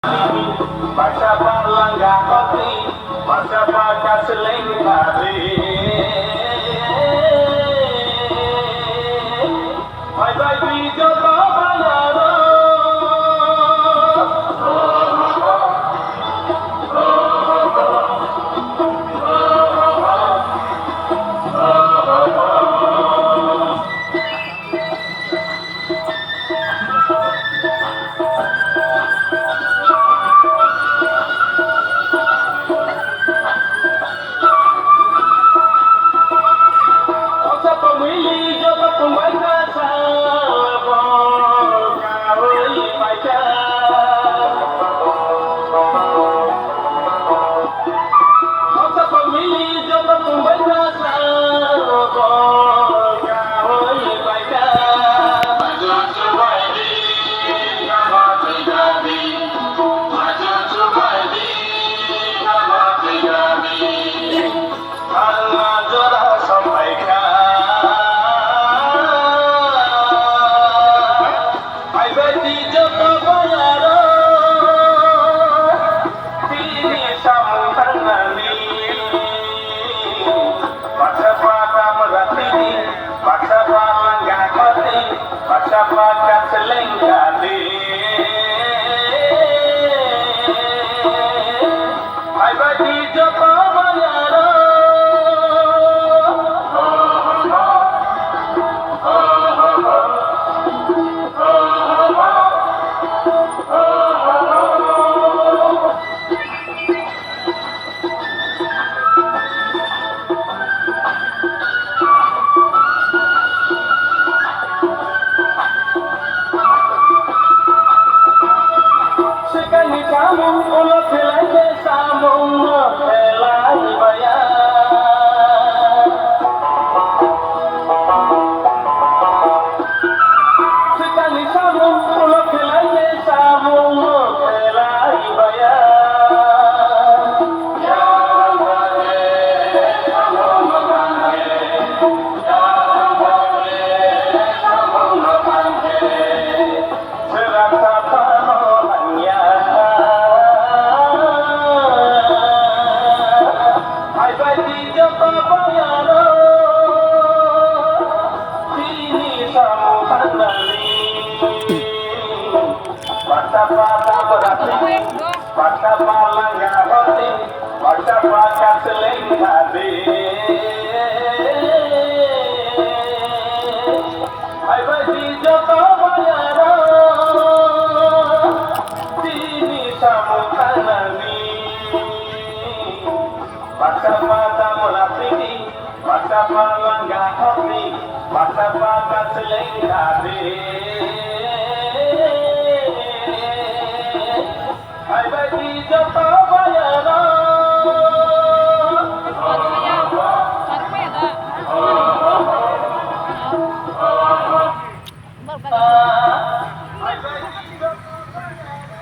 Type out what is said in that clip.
Baca palangga koti, baca pakai selengkari. Bye bye video banana. Pakai selengkari. Hai badi Joko Bayaro. Sekali kamu ulah pelai sambung pelai bayar. Sekali sambung ulah pelai sambung pelai bayar. Ya boleh sambung bangke, ya boleh sambung bangke. Serasa panolannya. Hai badi Joko Bayaro, ini sambutan dari baca pada berarti, baca palangga roti, baca pakai selengkari. Hai badi Joko Bayaro, ini sambutan dari baca pada berarti, baca palangga roti, baca pakai selengkari.